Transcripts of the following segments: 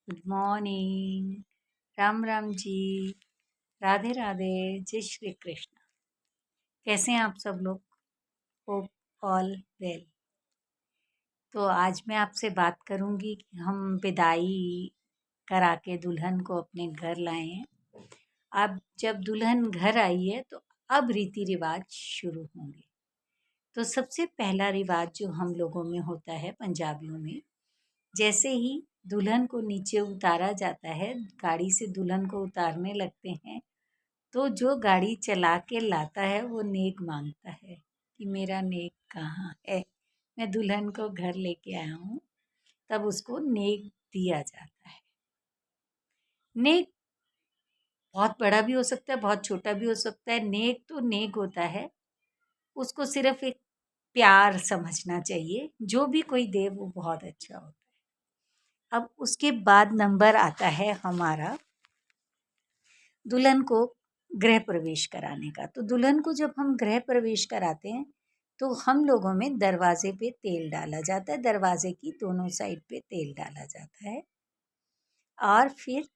Good morning. Ram Ram ji. Radhe Radhe. जय श्री कृष्ण। कैसे हैं आप सब लोग? Hope all well. तो आज मैं आपसे बात करूंगी कि हम विदाई करा के दुल्हन को अपने घर लाए हैं। अब जब दुल्हन घर आई है तो अब रीति रिवाज शुरू होंगे। तो सबसे पहला रिवाज जो हम लोगों में होता है पंजाबियों में, जैसे ही दुल्हन को नीचे उतारा जाता है, गाड़ी से दुल्हन को उतारने लगते हैं, तो जो गाड़ी चला के लाता है वो नेक मांगता है कि मेरा नेक कहाँ है, मैं दुल्हन को घर लेके आया हूँ। तब उसको नेक दिया जाता है। नेक बहुत बड़ा भी हो सकता है, बहुत छोटा भी हो सकता है। नेक तो नेक होता है, उसको सिर्फ एक प्यार समझना चाहिए। जो भी कोई दे वो बहुत अच्छा होता है। अब उसके बाद नंबर आता है हमारा दुल्हन को गृह प्रवेश कराने का। तो दुल्हन को जब हम गृह प्रवेश कराते हैं तो हम लोगों में दरवाजे पे तेल डाला जाता है, दरवाजे की दोनों साइड पे तेल डाला जाता है। और फिर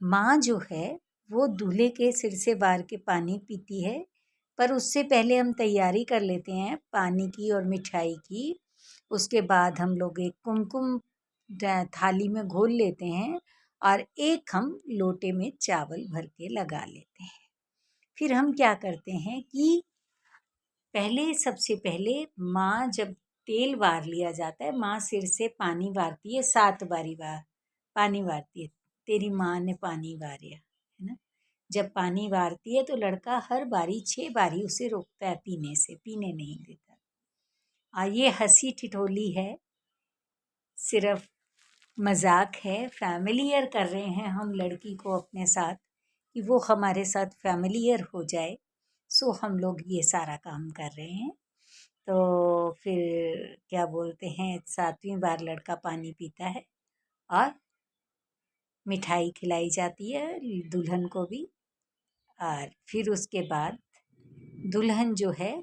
माँ जो है वो दूल्हे के सिर से वार के पानी पीती है, पर उससे पहले हम तैयारी कर लेते हैं पानी की और मिठाई की। उसके बाद हम लोग एक कुमकुम थाली में घोल लेते हैं और एक हम लोटे में चावल भर के लगा लेते हैं। फिर हम क्या करते हैं कि सबसे पहले माँ जब तेल वार लिया जाता है, माँ सिर से पानी वारती है, 7 बारी पानी वारती है। तेरी माँ ने पानी वारिया, है ना। जब पानी वारती है तो लड़का हर बारी 6 बारी उसे रोकता है पीने से, पीने नहीं देता। ये हंसी ठिठोली है, सिर्फ मजाक है, फैमिलियर कर रहे हैं हम लड़की को अपने साथ कि वो हमारे साथ फैमिलियर हो जाए। सो हम लोग ये सारा काम कर रहे हैं। तो फिर क्या बोलते हैं, 7वीं बार लड़का पानी पीता है और मिठाई खिलाई जाती है दुल्हन को भी। और फिर उसके बाद दुल्हन जो है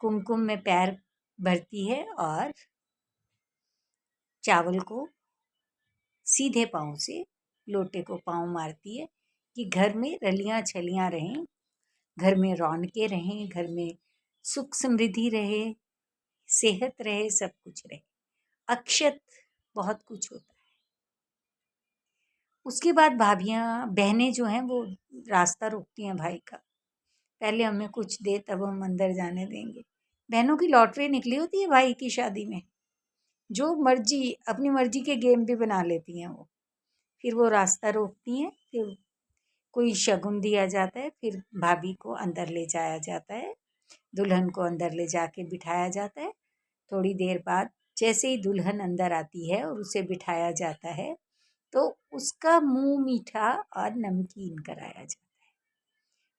कुमकुम में पैर भरती है और चावल को सीधे पाँव से लोटे को पाँव मारती है कि घर में रलियां छलियां रहें, घर में रौनकें रहें, घर में सुख समृद्धि रहे, सेहत रहे, सब कुछ रहे। अक्षत बहुत कुछ होता है। उसके बाद भाभियाँ बहनें जो हैं वो रास्ता रोकती हैं भाई का, पहले हमें कुछ दे तब हम अंदर जाने देंगे। बहनों की लॉटरी निकली होती है भाई की शादी में, जो मर्जी अपनी मर्जी के गेम भी बना लेती हैं वो। फिर वो रास्ता रोकती हैं, फिर कोई शगुन दिया जाता है, फिर भाभी को अंदर ले जाया जाता है, दुल्हन को अंदर ले जाके बिठाया जाता है। थोड़ी देर बाद जैसे ही दुल्हन अंदर आती है और उसे बिठाया जाता है तो उसका मुंह मीठा और नमकीन कराया जाता है।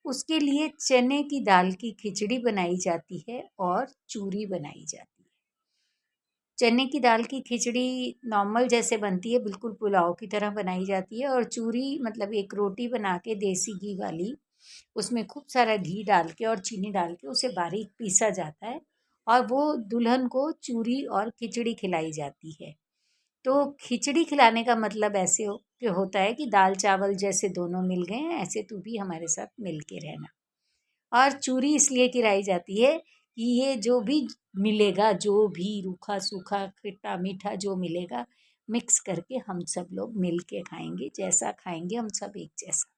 उसके लिए चने की दाल की खिचड़ी बनाई जाती है और चूरी बनाई जाती है। चने की दाल की खिचड़ी नॉर्मल जैसे बनती है, बिल्कुल पुलाव की तरह बनाई जाती है। और चूरी मतलब एक रोटी बना के देसी घी वाली, उसमें खूब सारा घी डाल के और चीनी डाल के उसे बारीक पीसा जाता है और वो दुल्हन को चूरी और खिचड़ी खिलाई जाती है। तो खिचड़ी खिलाने का मतलब ऐसे कि होता है कि दाल चावल जैसे दोनों मिल गए हैं, ऐसे तू भी हमारे साथ मिल के रहना। और चूरी इसलिए खिलाई जाती है कि ये जो भी मिलेगा, जो भी रूखा सूखा खट्टा मीठा जो मिलेगा, मिक्स करके हम सब लोग मिल के खाएंगे। जैसा खाएंगे हम सब एक जैसा।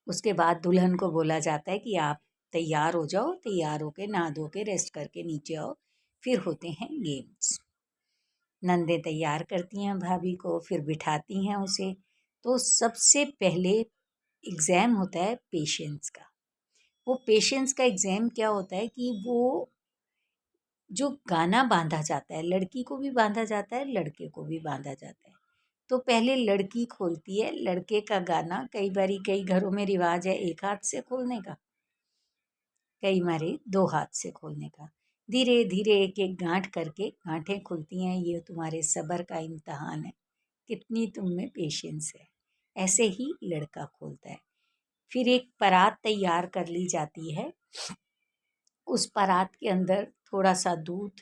उसके बाद दुल्हन को बोला जाता है कि आप तैयार हो जाओ, तैयार होके नहा धो के रेस्ट करके नीचे आओ। फिर होते हैं गेम्स। नंदे तैयार करती हैं भाभी को, फिर बिठाती हैं उसे। तो सबसे पहले एग्ज़ाम होता है पेशेंस का। वो पेशेंस का एग्ज़ाम क्या होता है कि वो जो गाना बांधा जाता है, लड़की को भी बांधा जाता है, लड़के को भी बांधा जाता है। तो पहले लड़की खोलती है लड़के का गाना। कई बारी कई घरों में रिवाज है एक हाथ से खोलने का, कई मारे 2 हाथ से खोलने का। धीरे धीरे एक एक गांठ करके गांठें खुलती हैं। ये तुम्हारे सब्र का इम्तहान है, कितनी तुम में पेशेंस है। ऐसे ही लड़का खोलता है। फिर एक परात तैयार कर ली जाती है। उस परात के अंदर थोड़ा सा दूध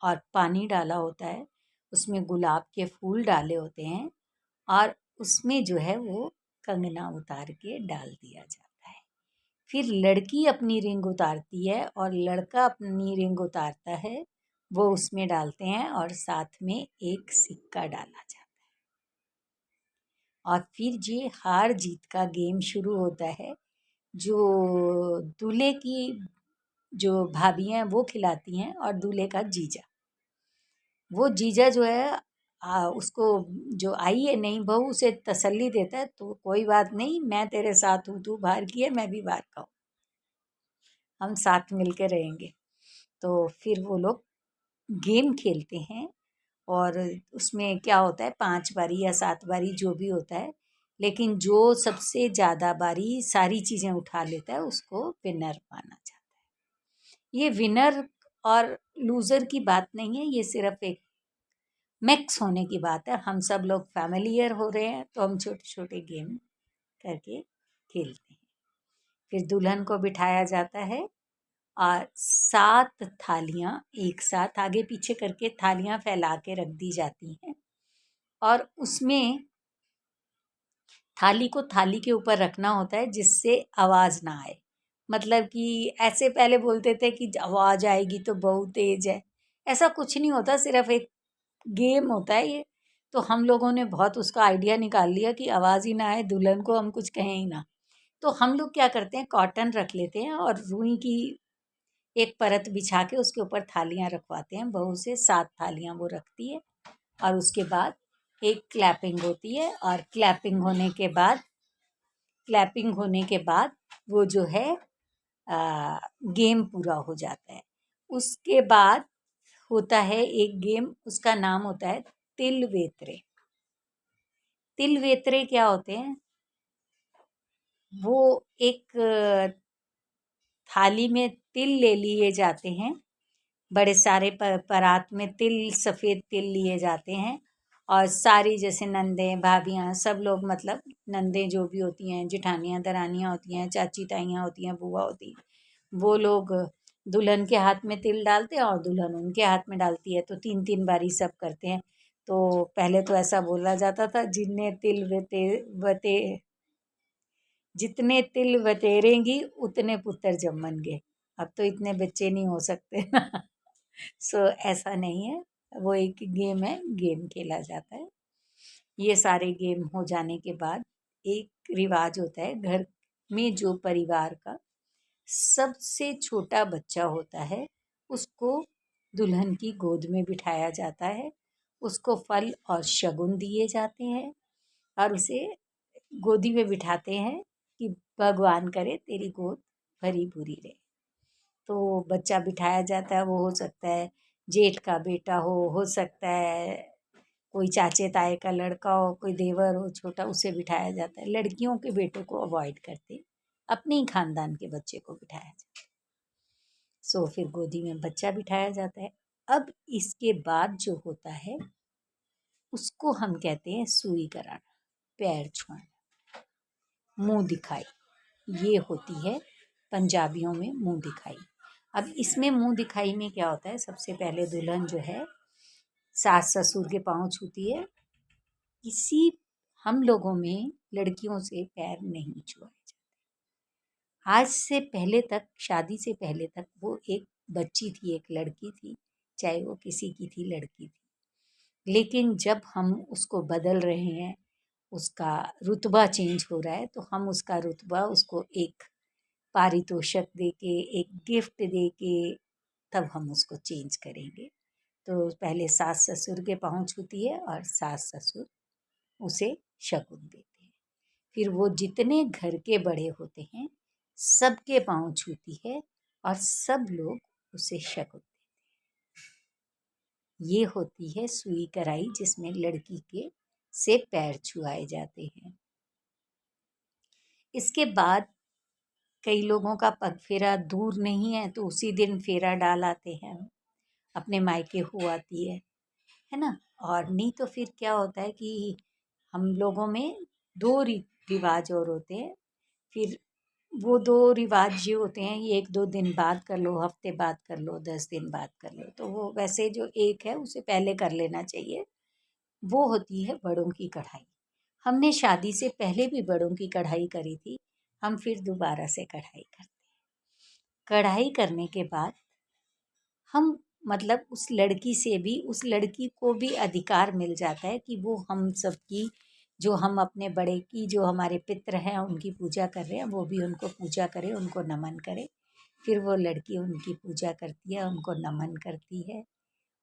और पानी डाला होता है, उसमें गुलाब के फूल डाले होते हैं और उसमें जो है वो कंगना उतार के डाल दिया जाता है। फिर लड़की अपनी रिंग उतारती है और लड़का अपनी रिंग उतारता है, वो उसमें डालते हैं और साथ में एक सिक्का डाला जाता है। और फिर ये हार जीत का गेम शुरू होता है, जो दूल्हे की जो भाभी हैं वो खिलाती हैं और दूल्हे का जीजा, वो जीजा जो है उसको जो आई है नई बहू उसे तसल्ली देता है, तो कोई बात नहीं, मैं तेरे साथ हूँ, तू बाहर की है मैं भी बाहर का हूँ, हम साथ मिल के रहेंगे। तो फिर वो लोग गेम खेलते हैं और उसमें क्या होता है 5 बारी या 7 बारी जो भी होता है, लेकिन जो सबसे ज़्यादा बारी सारी चीज़ें उठा लेता है उसको विनर माना जाता है। ये विनर और लूज़र की बात नहीं है, ये सिर्फ एक मिक्स होने की बात है। हम सब लोग फैमिलियर हो रहे हैं तो हम छोटे छोटे गेम करके खेलते हैं। फिर दुल्हन को बिठाया जाता है और 7 थालियाँ एक साथ आगे पीछे करके थालियाँ फैला के रख दी जाती हैं और उसमें थाली को थाली के ऊपर रखना होता है जिससे आवाज़ ना आए। मतलब कि ऐसे पहले बोलते थे कि आवाज़ आएगी तो बहुत तेज़ है, ऐसा कुछ नहीं होता, सिर्फ एक गेम होता है ये। तो हम लोगों ने बहुत उसका आइडिया निकाल लिया कि आवाज़ ही ना आए, दुल्हन को हम कुछ कहें ही ना। तो हम लोग क्या करते हैं, कॉटन रख लेते हैं और रुई की एक परत बिछा के उसके ऊपर थालियाँ रखवाते हैं, बहू से 7 थालियाँ वो रखती है और उसके बाद एक क्लैपिंग होती है और क्लैपिंग होने के बाद वो जो है गेम पूरा हो जाता है। उसके बाद होता है एक गेम, उसका नाम होता है तिल वेतरे। तिल वेतरे क्या होते हैं, वो एक थाली में तिल ले लिए जाते हैं, बड़े सारे परात में तिल, सफ़ेद तिल लिए जाते हैं और सारी जैसे नंदें भाभियाँ सब लोग, मतलब नंदें जो भी होती हैं, जेठानियाँ दरानियाँ होती हैं, चाची ताइयाँ होती हैं, बुआ होती हैं, वो लोग दुल्हन के हाथ में तिल डालते हैं और दुल्हन उनके हाथ में डालती है, तो 3-3 बारी सब करते हैं। तो पहले तो ऐसा बोला जाता था, जितने तिल बतेरेंगी उतने पुत्र जम्मनगे। अब तो इतने बच्चे नहीं हो सकते ना। सो ऐसा नहीं है, वो एक गेम है, गेम खेला जाता है। ये सारे गेम हो जाने के बाद एक रिवाज होता है, घर में जो परिवार का सबसे छोटा बच्चा होता है उसको दुल्हन की गोद में बिठाया जाता है, उसको फल और शगुन दिए जाते हैं और उसे गोदी में बिठाते हैं कि भगवान करे तेरी गोद भरी भूरी रहे। तो बच्चा बिठाया जाता है, वो हो सकता है जेठ का बेटा हो सकता है कोई चाचे ताए का लड़का हो, कोई देवर हो छोटा, उसे बिठाया जाता है। लड़कियों के बेटों को अवॉइड करते, अपने ही खानदान के बच्चे को बिठाया जाता है। सो फिर गोदी में बच्चा बिठाया जाता है। अब इसके बाद जो होता है उसको हम कहते हैं सुई कराना, पैर छुआना, मुंह दिखाई, ये होती है पंजाबियों में मुंह दिखाई। अब इसमें मुंह दिखाई में क्या होता है, सबसे पहले दुल्हन जो है सास ससुर के पाँव छूती है। किसी हम लोगों में लड़कियों से पैर नहीं छुआए जाते। आज से पहले तक, शादी से पहले तक वो एक बच्ची थी, एक लड़की थी, चाहे वो किसी की थी, लड़की थी। लेकिन जब हम उसको बदल रहे हैं, उसका रुतबा चेंज हो रहा है, तो हम उसका रुतबा उसको एक पारितोषिक दे के, एक गिफ्ट दे के, तब हम उसको चेंज करेंगे। तो पहले सास ससुर के पाँव छूती है और सास ससुर उसे शगुन देते हैं। फिर वो जितने घर के बड़े होते हैं सबके पाँव छूती है और सब लोग उसे शगुन देते हैं। ये होती है सुई कराई, जिसमें लड़की के से पैर छुआए जाते हैं। इसके बाद कई लोगों का पग फेरा दूर नहीं है तो उसी दिन फेरा डाल आते हैं, अपने मायके हो आती है ना। और नहीं तो फिर क्या होता है कि हम लोगों में 2 रिवाज और होते हैं। फिर वो 2 रिवाज ये होते हैं, ये 1-2 दिन बाद कर लो, हफ्ते बाद कर लो, 10 दिन बाद कर लो। तो वो वैसे जो एक है उसे पहले कर लेना चाहिए, वो होती है बड़ों की कढ़ाई। हमने शादी से पहले भी बड़ों की कढ़ाई करी थी, हम फिर दोबारा से कढ़ाई करते हैं। कढ़ाई करने के बाद हम मतलब उस लड़की से भी, उस लड़की को भी अधिकार मिल जाता है कि वो हम सबकी, जो हम अपने बड़े की, जो हमारे पितृ हैं उनकी पूजा कर रहे हैं, वो भी उनको पूजा करे, उनको नमन करे। फिर वो लड़की उनकी पूजा करती है, उनको नमन करती है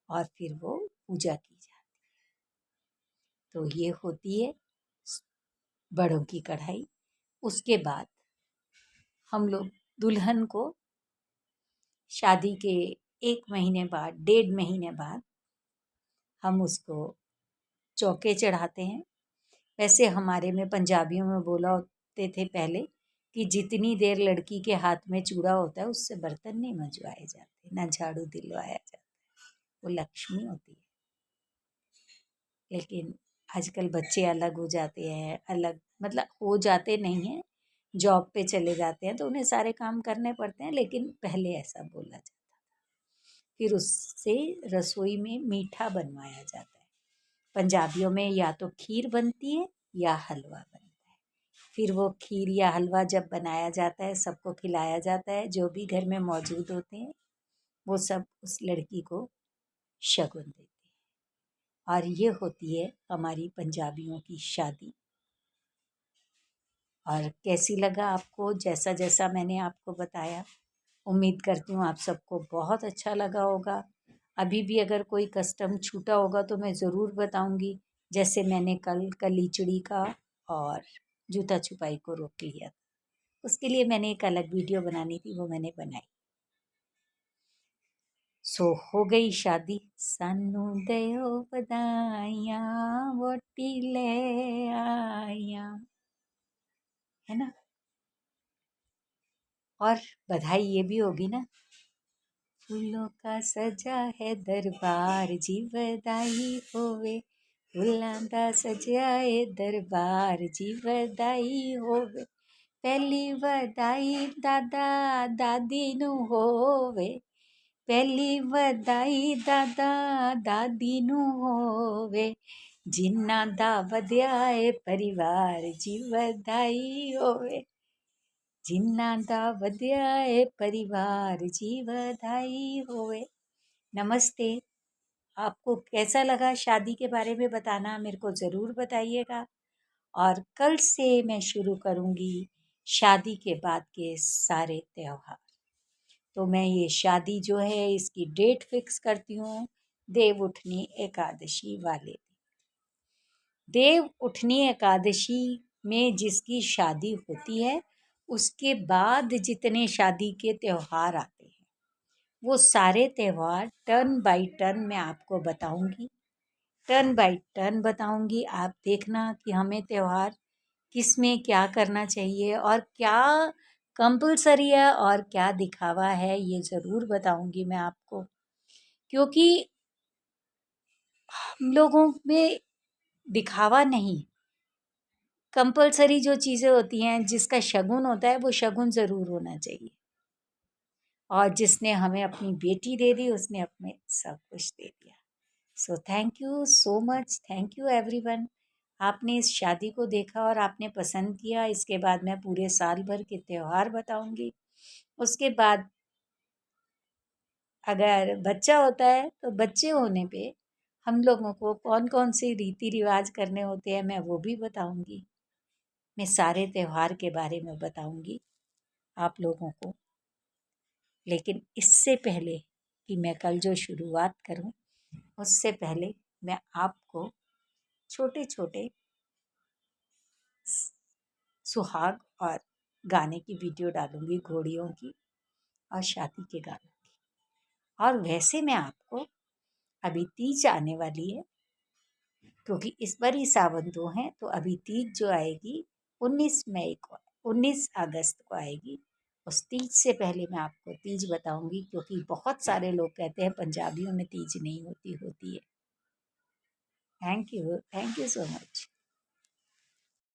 और फिर वो पूजा की जाती है। तो ये होती है बड़ों की कढ़ाई। उसके बाद हम लोग दुल्हन को शादी के 1 महीने बाद, 1.5 महीने बाद हम उसको चौके चढ़ाते हैं। वैसे हमारे में पंजाबियों में बोला होते थे पहले कि जितनी देर लड़की के हाथ में चूड़ा होता है उससे बर्तन नहीं मंजवाए जाते, ना झाड़ू दिलवाया जाता, वो लक्ष्मी होती है। लेकिन आजकल बच्चे अलग हो जाते हैं, अलग मतलब हो जाते नहीं हैं, जॉब पे चले जाते हैं तो उन्हें सारे काम करने पड़ते हैं, लेकिन पहले ऐसा बोला जाता था। फिर उससे रसोई में मीठा बनवाया जाता है। पंजाबियों में या तो खीर बनती है या हलवा बनता है। फिर वो खीर या हलवा जब बनाया जाता है, सबको खिलाया जाता है, जो भी घर में मौजूद होते हैं वो सब उस लड़की को शगुन देते हैं। और ये होती है हमारी पंजाबियों की शादी। और कैसी लगा आपको, जैसा जैसा मैंने आपको बताया, उम्मीद करती हूँ आप सबको बहुत अच्छा लगा होगा। अभी भी अगर कोई कस्टम छूटा होगा तो मैं ज़रूर बताऊंगी, जैसे मैंने कल कलीचड़ी का और जूता छुपाई को रोक लिया। उसके लिए मैंने एक अलग वीडियो बनानी थी, वो मैंने बनाई। सो हो गई शादी, सानू दयो बधाइयां, वोटी ले आइयां, है ना। और बधाई ये भी होगी ना, फूलों का सजा है दरबार जी बधाई होवे, फूलां दा सजा है दरबार जी बधाई होवे, पहली बधाई दादा दादी नू होवे, पहली बधाई दादा दादी नू होवे, जिन्ना दा वधिया है परिवार जी बधाई होवे, जिन्ना दा वधिया है परिवार जी बधाई होवे। नमस्ते। आपको कैसा लगा, शादी के बारे में बताना मेरे को ज़रूर बताइएगा। और कल से मैं शुरू करूँगी शादी के बाद के सारे त्यौहार। तो मैं ये शादी जो है इसकी डेट फिक्स करती हूँ, देव उठनी एकादशी वाले दिन। देव उठनी एकादशी में जिसकी शादी होती है, उसके बाद जितने शादी के त्यौहार आते हैं, वो सारे त्यौहार टर्न बाय टर्न मैं आपको बताऊंगी, टर्न बाय टर्न बताऊंगी। आप देखना कि हमें त्यौहार किस में क्या करना चाहिए और क्या कंपलसरी है और क्या दिखावा है, ये ज़रूर बताऊंगी मैं आपको। क्योंकि हम लोगों में दिखावा नहीं, कंपलसरी जो चीज़ें होती हैं, जिसका शगुन होता है वो शगुन ज़रूर होना चाहिए। और जिसने हमें अपनी बेटी दे दी उसने अपने सब कुछ दे दिया। So thank you so much, thank you everyone. आपने इस शादी को देखा और आपने पसंद किया। इसके बाद मैं पूरे साल भर के त्यौहार बताऊंगी। उसके बाद अगर बच्चा होता है तो बच्चे होने पे हम लोगों को कौन कौन से रीति रिवाज करने होते हैं मैं वो भी बताऊंगी। मैं सारे त्यौहार के बारे में बताऊंगी आप लोगों को। लेकिन इससे पहले कि मैं कल जो शुरुआत करूं, उससे पहले मैं आपको छोटे छोटे सुहाग और गाने की वीडियो डालूंगी, घोड़ियों की और शादी के गानों की। और वैसे मैं आपको, अभी तीज आने वाली है, क्योंकि इस बार ही सावन 2 है, तो अभी तीज जो आएगी 19 मई को, 19 अगस्त को आएगी। उस तीज से पहले मैं आपको तीज बताऊंगी, क्योंकि बहुत सारे लोग कहते हैं पंजाबियों में तीज नहीं होती, होती है। Thank you so much.